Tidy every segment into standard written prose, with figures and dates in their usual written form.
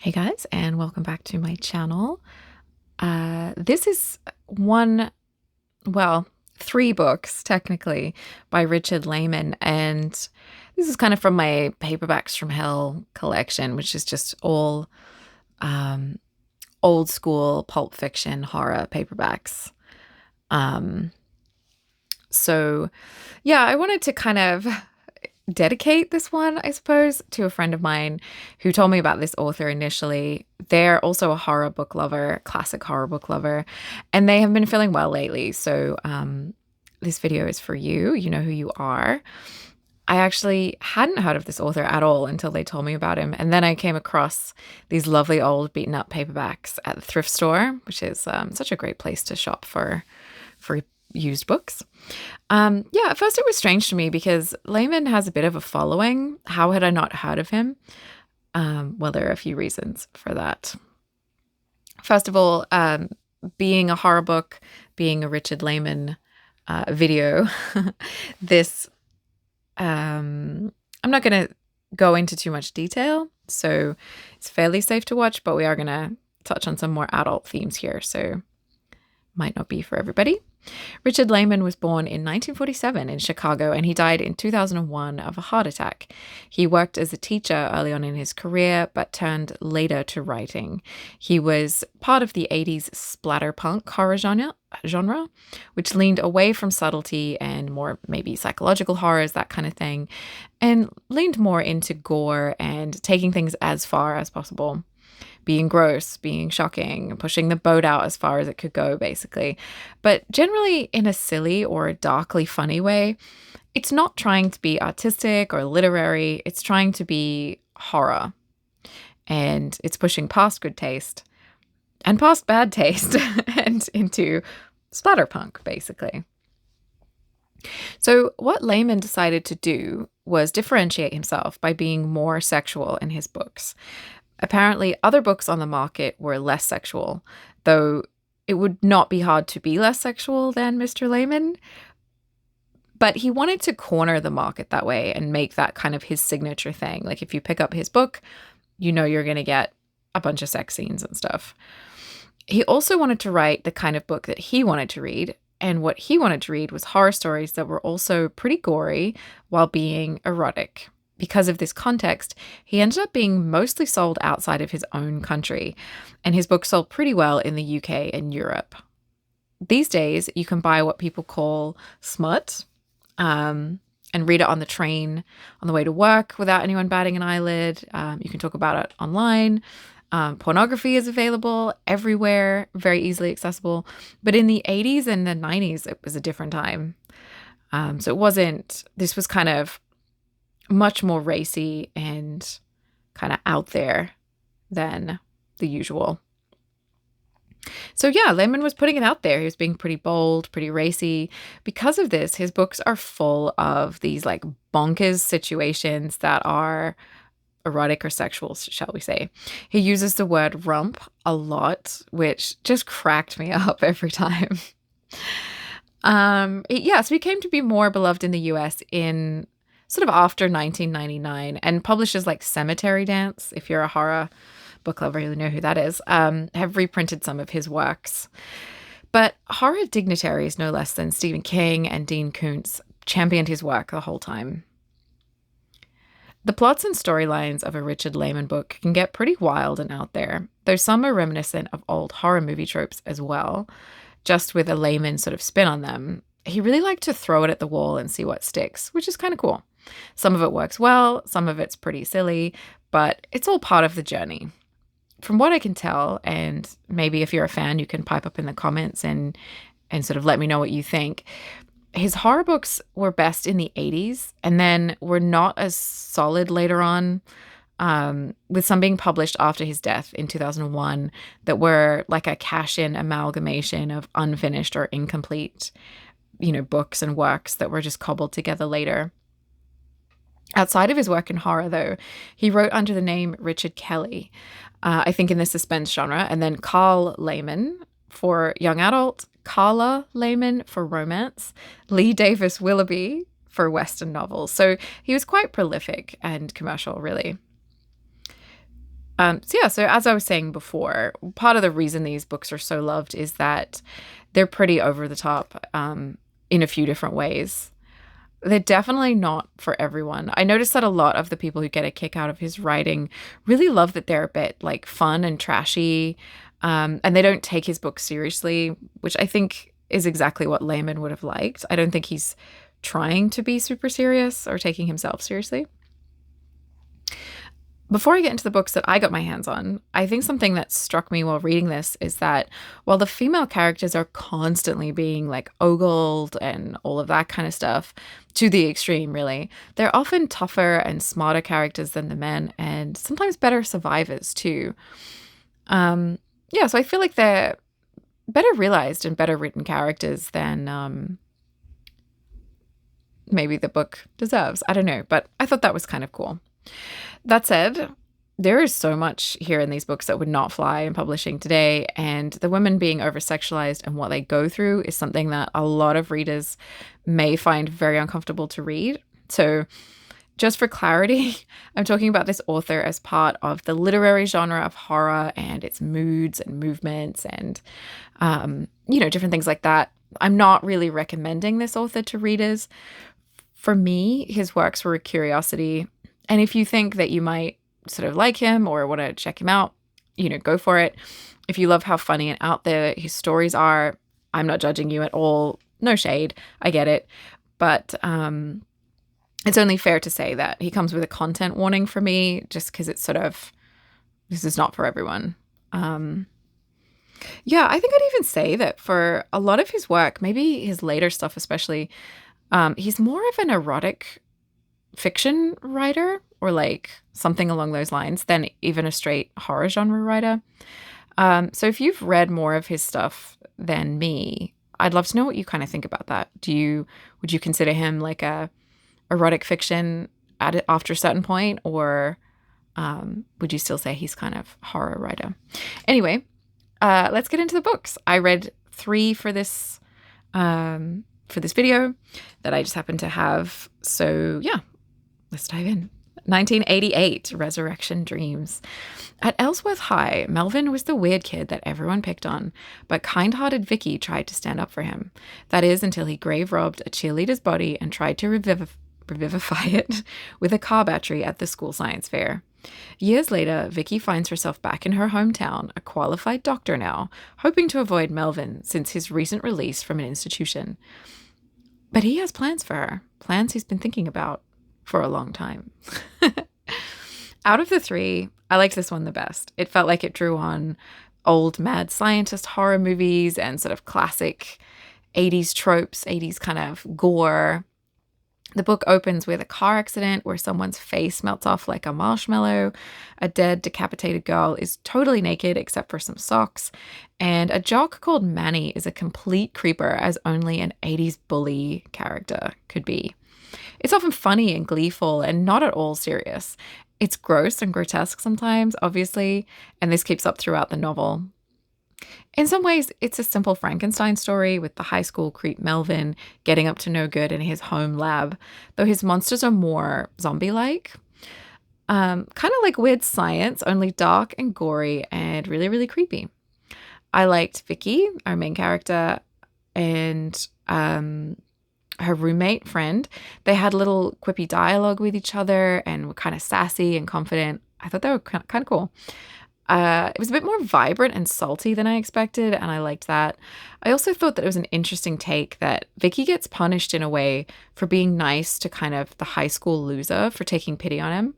Hey guys, and welcome back to my channel. This is three books technically by Richard Laymon, and this is kind of from my Paperbacks from Hell collection, which is just all um, old school pulp fiction horror paperbacks. Um, so, yeah, I wanted to kind of dedicate this one, I suppose, to a friend of mine who told me about this author initially. They're also a horror book lover, classic horror book lover, and they have been feeling well lately. So this video is for you. You know who you are. I actually hadn't heard of this author at all until they told me about him. And then I came across these lovely old beaten up paperbacks at the thrift store, which is such a great place to shop for used books. At first it was strange to me because Laymon has a bit of a following. How had I not heard of him? Well, there are a few reasons for that. First of all, being a horror book, being a Richard Laymon video, this I'm not going to go into too much detail, so it's fairly safe to watch, but we are going to touch on some more adult themes here, so might not be for everybody. Richard Laymon was born in 1947 in Chicago, and he died in 2001 of a heart attack. He worked as a teacher early on in his career, but turned later to writing. He was part of the 80s splatterpunk horror genre, which leaned away from subtlety and more maybe psychological horrors, that kind of thing, and leaned more into gore and taking things as far as possible. Being gross, being shocking, pushing the boat out as far as it could go, basically. But generally in a silly or darkly funny way. It's not trying to be artistic or literary. It's trying to be horror. And it's pushing past good taste and past bad taste and into splatterpunk, basically. So what Laymon decided to do was differentiate himself by being more sexual in his books. Apparently, other books on the market were less sexual, though it would not be hard to be less sexual than Mr. Laymon. But he wanted to corner the market that way and make that kind of his signature thing. Like if you pick up his book, you know you're going to get a bunch of sex scenes and stuff. He also wanted to write the kind of book that he wanted to read. And what he wanted to read was horror stories that were also pretty gory while being erotic. Because of this context, he ended up being mostly sold outside of his own country, and his book sold pretty well in the UK and Europe. These days, you can buy what people call smut, and read it on the train on the way to work without anyone batting an eyelid. You can talk about it online. Pornography is available everywhere, very easily accessible. But in the 80s and the 90s, it was a different time. This was kind of much more racy and kind of out there than the usual. So yeah, Laymon was putting it out there. He was being pretty bold, pretty racy. Because of this, his books are full of these like bonkers situations that are erotic or sexual, shall we say. He uses the word rump a lot, which just cracked me up every time. So he came to be more beloved in the US in sort of after 1999, and publishers like Cemetery Dance, if you're a horror book lover, you'll know who that is, have reprinted some of his works. But horror dignitaries, no less than Stephen King and Dean Koontz, championed his work the whole time. The plots and storylines of a Richard Laymon book can get pretty wild and out there, though some are reminiscent of old horror movie tropes as well, just with a Laymon sort of spin on them. He really liked to throw it at the wall and see what sticks, which is kind of cool. Some of it works well, some of it's pretty silly, but it's all part of the journey. From what I can tell, and maybe if you're a fan, you can pipe up in the comments and sort of let me know what you think. His horror books were best in the 80s and then were not as solid later on, with some being published after his death in 2001 that were like a cash-in amalgamation of unfinished or incomplete, books and works that were just cobbled together later. Outside of his work in horror, though, he wrote under the name Richard Kelly, I think in the suspense genre, and then Carl Laymon for young adult, Carla Laymon for romance, Lee Davis Willoughby for Western novels. So he was quite prolific and commercial, really. So as I was saying before, part of the reason these books are so loved is that they're pretty over the top in a few different ways. They're definitely not for everyone. I noticed that a lot of the people who get a kick out of his writing really love that they're a bit like fun and trashy, and they don't take his book seriously, which I think is exactly what Laymon would have liked. I don't think he's trying to be super serious or taking himself seriously. Before I get into the books that I got my hands on, I think something that struck me while reading this is that while the female characters are constantly being like ogled and all of that kind of stuff to the extreme, really, they're often tougher and smarter characters than the men and sometimes better survivors too. So I feel like they're better realized and better written characters than maybe the book deserves. I don't know, but I thought that was kind of cool. That said, there is so much here in these books that would not fly in publishing today, and the women being over-sexualized and what they go through is something that a lot of readers may find very uncomfortable to read. So just for clarity, I'm talking about this author as part of the literary genre of horror and its moods and movements and, different things like that. I'm not really recommending this author to readers. For me, his works were a curiosity. And if you think that you might sort of like him or want to check him out, go for it. If you love how funny and out there his stories are, I'm not judging you at all. No shade. I get it. But it's only fair to say that he comes with a content warning for me just because it's sort of, this is not for everyone. I think I'd even say that for a lot of his work, maybe his later stuff especially, he's more of an erotic fiction writer or like something along those lines than even a straight horror genre writer. So if you've read more of his stuff than me, I'd love to know what you kind of think about that. Would you consider him like a erotic fiction after a certain point, or would you still say he's kind of horror writer? Anyway, let's get into the books. I read 3 for this video that I just happened to have. So yeah, let's dive in. 1988, Resurrection Dreams. At Ellsworth High, Melvin was the weird kid that everyone picked on, but kind-hearted Vicky tried to stand up for him. That is, until he grave-robbed a cheerleader's body and tried to revivify it with a car battery at the school science fair. Years later, Vicky finds herself back in her hometown, a qualified doctor now, hoping to avoid Melvin since his recent release from an institution. But he has plans for her, plans he's been thinking about for a long time. Out of the 3, I liked this one the best. It felt like it drew on old mad scientist horror movies and sort of classic 80s tropes, 80s kind of gore. The book opens with a car accident where someone's face melts off like a marshmallow. A dead, decapitated girl is totally naked except for some socks. And a jock called Manny is a complete creeper, as only an 80s bully character could be. It's often funny and gleeful and not at all serious. It's gross and grotesque sometimes, obviously, and this keeps up throughout the novel. In some ways, it's a simple Frankenstein story with the high school creep Melvin getting up to no good in his home lab, though his monsters are more zombie-like. Kind of like Weird Science, only dark and gory and really, really creepy. I liked Vicky, our main character, and her roommate friend. They had little quippy dialogue with each other and were kind of sassy and confident. I thought they were kind of cool. It was a bit more vibrant and salty than I expected, and I liked that. I also thought that it was an interesting take that Vicky gets punished in a way for being nice to kind of the high school loser for taking pity on him.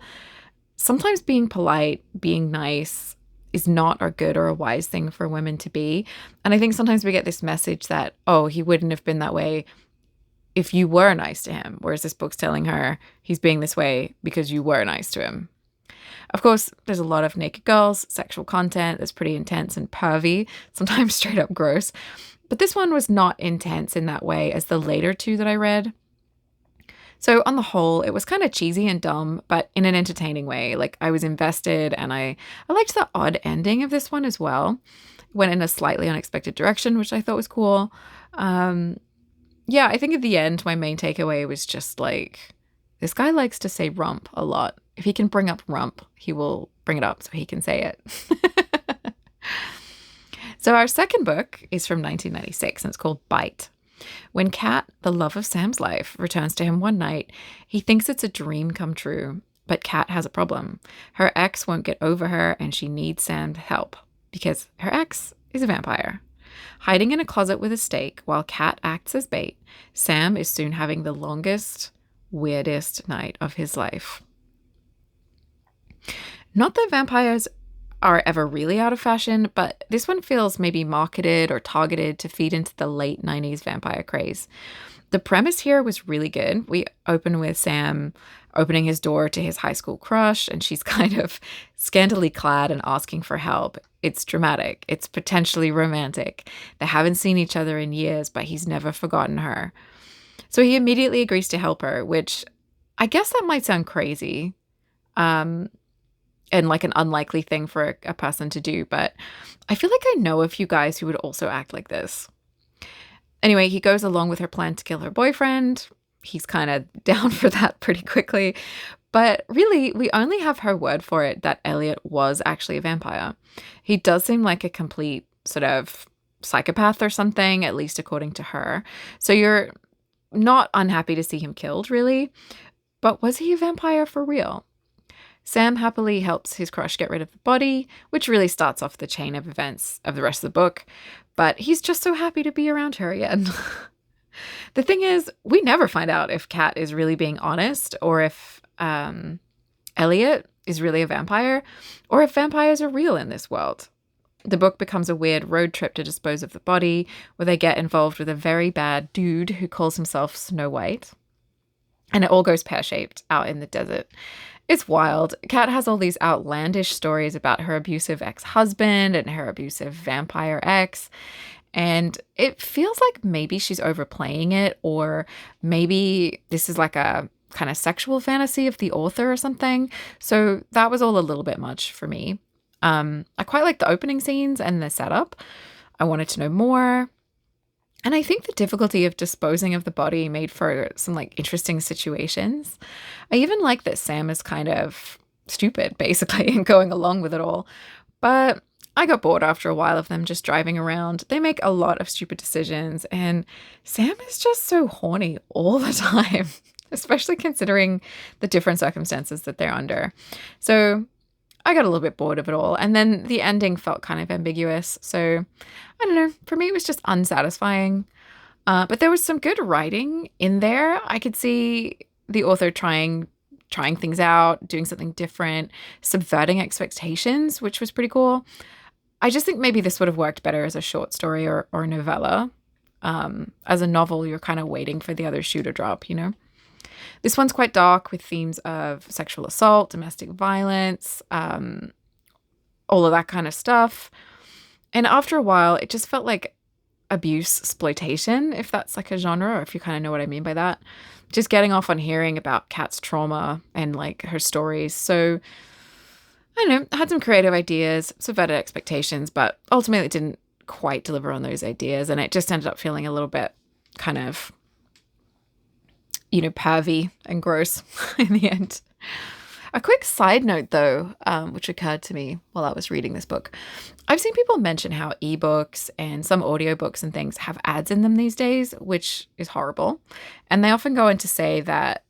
Sometimes being polite, being nice is not a good or a wise thing for women to be. And I think sometimes we get this message that, oh, he wouldn't have been that way if you were nice to him, whereas this book's telling her he's being this way because you were nice to him. Of course, there's a lot of naked girls, sexual content that's pretty intense and pervy, sometimes straight up gross. But this one was not intense in that way as the later 2 that I read. So on the whole, it was kind of cheesy and dumb, but in an entertaining way. Like, I was invested, and I liked the odd ending of this one as well. It went in a slightly unexpected direction, which I thought was cool. I think at the end, my main takeaway was just like, this guy likes to say rump a lot. If he can bring up rump, he will bring it up so he can say it. So our second book is from 1996, and it's called Bite. When Kat, the love of Sam's life, returns to him one night, he thinks it's a dream come true. But Kat has a problem. Her ex won't get over her, and she needs Sam's help because her ex is a vampire. Hiding in a closet with a stake while Kat acts as bait, Sam is soon having the longest, weirdest night of his life. Not that vampires are ever really out of fashion, but this one feels maybe marketed or targeted to feed into the late 90s vampire craze. The premise here was really good. We open with Sam opening his door to his high school crush, and she's kind of scantily clad and asking for help. It's dramatic. It's potentially romantic. They haven't seen each other in years, but he's never forgotten her. So he immediately agrees to help her, which I guess that might sound crazy. And like an unlikely thing for a person to do, but I feel like I know a few guys who would also act like this. Anyway, he goes along with her plan to kill her boyfriend. He's kind of down for that pretty quickly. But really, we only have her word for it that Elliot was actually a vampire. He does seem like a complete sort of psychopath or something, at least according to her. So you're not unhappy to see him killed, really. But was he a vampire for real? Sam happily helps his crush get rid of the body, which really starts off the chain of events of the rest of the book, but he's just so happy to be around her again. The thing is, we never find out if Kat is really being honest, or if Elliot is really a vampire, or if vampires are real in this world. The book becomes a weird road trip to dispose of the body, where they get involved with a very bad dude who calls himself Snow White. And it all goes pear-shaped out in the desert. It's wild. Kat has all these outlandish stories about her abusive ex-husband and her abusive vampire ex. And it feels like maybe she's overplaying it, or maybe this is like a kind of sexual fantasy of the author or something. So that was all a little bit much for me. I quite like the opening scenes and the setup. I wanted to know more. And I think the difficulty of disposing of the body made for some like interesting situations. I even like that Sam is kind of stupid, basically, and going along with it all. But I got bored after a while of them just driving around. They make a lot of stupid decisions, and Sam is just so horny all the time, especially considering the different circumstances that they're under. So I got a little bit bored of it all. And then the ending felt kind of ambiguous. So I don't know. For me, it was just unsatisfying. But there was some good writing in there. I could see the author trying things out, doing something different, subverting expectations, which was pretty cool. I just think maybe this would have worked better as a short story or a novella. As a novel, you're kind of waiting for the other shoe to drop, you know? This one's quite dark with themes of sexual assault, domestic violence, all of that kind of stuff. And after a while, it just felt like abuse exploitation, if that's like a genre, or if you kind of know what I mean by that. Just getting off on hearing about Kat's trauma and like her stories. So I don't know, I had some creative ideas, subverted expectations, but ultimately it didn't quite deliver on those ideas. And it just ended up feeling a little bit kind of, you know, pervy and gross in the end. A quick side note, though, which occurred to me while I was reading this book. I've seen people mention how ebooks and some audiobooks and things have ads in them these days, which is horrible. And they often go on to say that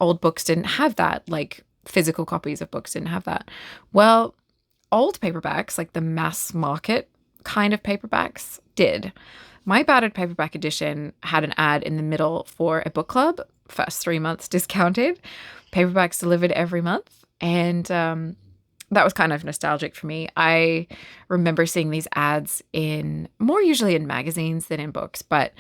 old books didn't have that, like physical copies of books didn't have that. Well, old paperbacks, like the mass market kind of paperbacks, did. My battered paperback edition had an ad in the middle for a book club, first 3 months discounted, paperbacks delivered every month. And that was kind of nostalgic for me. I remember seeing these ads more usually in magazines than in books. But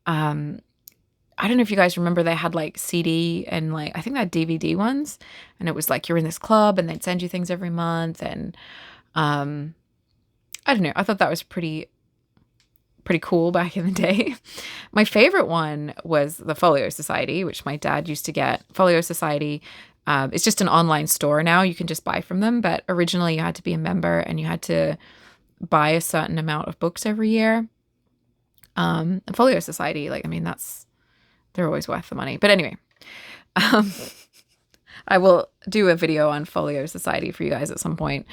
I don't know if you guys remember, they had like CD and like, I think they had DVD ones. And it was like, you're in this club and they'd send you things every month. And I don't know. I thought that was pretty cool back in the day. My favorite one was the Folio Society, which my dad used to get. Folio Society, it's just an online store now. You can just buy from them. But originally you had to be a member and you had to buy a certain amount of books every year. And Folio Society, like, I mean, they're always worth the money. But anyway, I I will do a video on Folio Society for you guys at some point.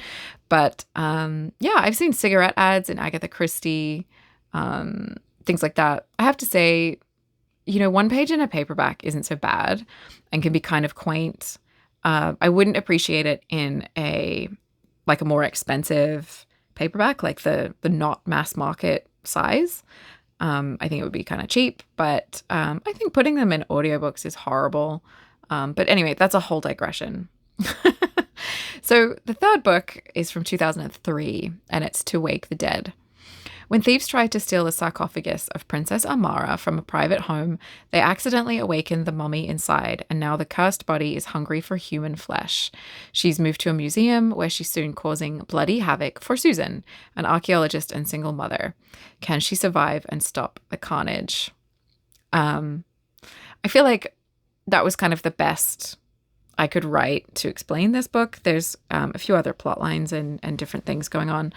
But yeah, I've seen cigarette ads in Agatha Christie, things like that. I have to say, one page in a paperback isn't so bad and can be kind of quaint. I wouldn't appreciate it in a more expensive paperback, like the not mass market size. I think it would be kind of cheap, but I think putting them in audiobooks is horrible. But anyway, that's a whole digression. So the third book is from 2003, and it's To Wake the Dead. When thieves try to steal the sarcophagus of Princess Amara from a private home, they accidentally awaken the mummy inside, and now the cursed body is hungry for human flesh. She's moved to a museum where she's soon causing bloody havoc for Susan, an archaeologist and single mother. Can she survive and stop the carnage? I feel like that was kind of the best I could write to explain this book. There's a few other plot lines and different things going on.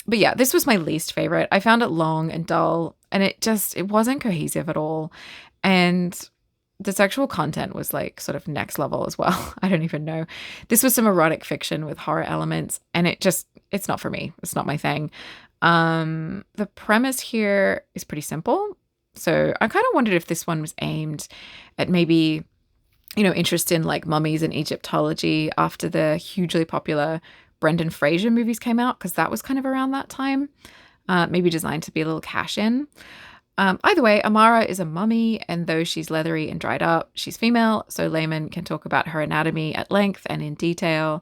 But yeah, this was my least favorite. I found it long and dull, and it wasn't cohesive at all. And the sexual content was sort of next level as well. I don't even know. This was some erotic fiction with horror elements, and it's not for me. It's not my thing. The premise here is pretty simple. So I kind of wondered if this one was aimed at maybe, interest in mummies and Egyptology after the hugely popular Brendan Fraser movies came out, because that was kind of around that time, maybe designed to be a little cash in. Either way, Amara is a mummy, and though she's leathery and dried up, she's female, so Laymon can talk about her anatomy at length and in detail,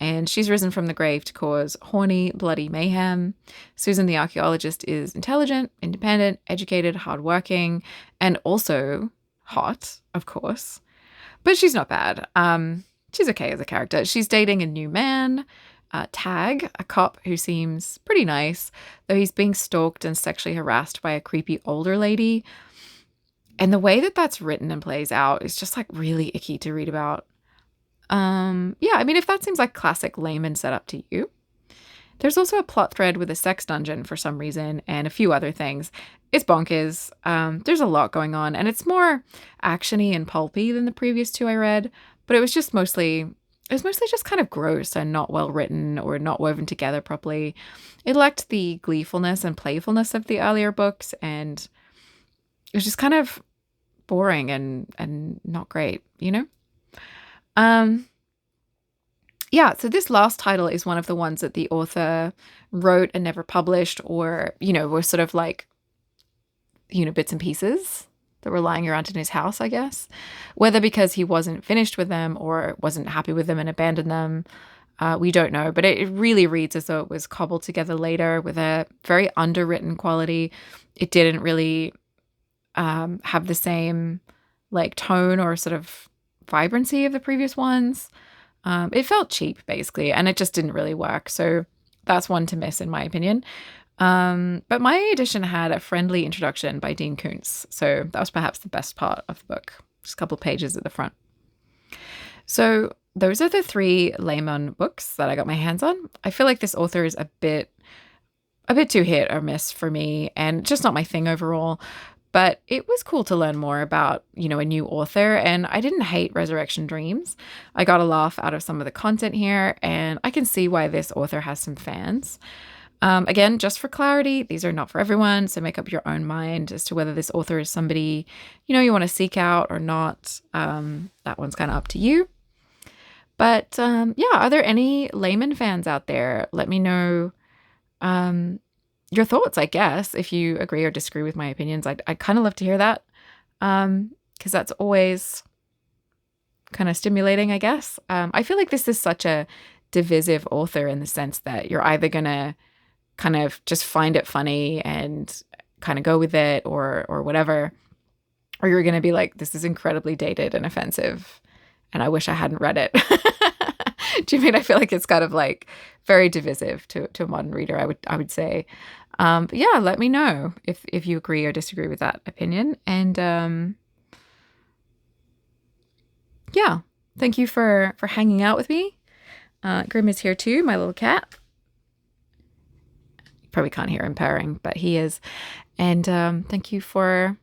and she's risen from the grave to cause horny, bloody mayhem. Susan the archaeologist is intelligent, independent, educated, hardworking, and also hot, of course, but she's not bad. She's okay as a character. She's dating a new man, Tag, a cop who seems pretty nice, though he's being stalked and sexually harassed by a creepy older lady. And the way that that's written and plays out is just really icky to read about. Yeah, I mean, if that seems like classic Laymon setup to you. There's also a plot thread with a sex dungeon for some reason and a few other things. It's bonkers. There's a lot going on, and it's more actiony and pulpy than the previous two I read, but it was mostly just kind of gross and not well written or not woven together properly. It lacked the gleefulness and playfulness of the earlier books, and it was just kind of boring and not great, Yeah, so this last title is one of the ones that the author wrote and never published, or, were sort of bits and pieces that were lying around in his house, I guess. Whether because he wasn't finished with them or wasn't happy with them and abandoned them, we don't know. But it really reads as though it was cobbled together later with a very underwritten quality. It didn't really have the same tone or sort of vibrancy of the previous ones. It felt cheap, basically, and it just didn't really work. So that's one to miss, in my opinion. But my edition had a friendly introduction by Dean Koontz, so that was perhaps the best part of the book. Just a couple pages at the front. So those are the 3 Laymon books that I got my hands on. I feel like this author is a bit too hit or miss for me, and just not my thing overall. But it was cool to learn more about, a new author, and I didn't hate Resurrection Dreams. I got a laugh out of some of the content here, and I can see why this author has some fans. Again, just for clarity, these are not for everyone, so make up your own mind as to whether this author is somebody, you want to seek out or not. That one's kind of up to you. But yeah, are there any Laymon fans out there? Let me know your thoughts, I guess, if you agree or disagree with my opinions. I'd kind of love to hear that, because that's always kind of stimulating, I guess. I feel like this is such a divisive author in the sense that you're either going to kind of just find it funny and kind of go with it or whatever, or you're going to be like, this is incredibly dated and offensive, and I wish I hadn't read it. Do you mean I feel like it's kind of very divisive to a modern reader, I would say. But yeah, let me know if you agree or disagree with that opinion. And yeah, thank you for hanging out with me. Grim is here too, my little cat. You probably can't hear him purring, but he is. And thank you for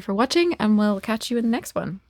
watching, and we'll catch you in the next one.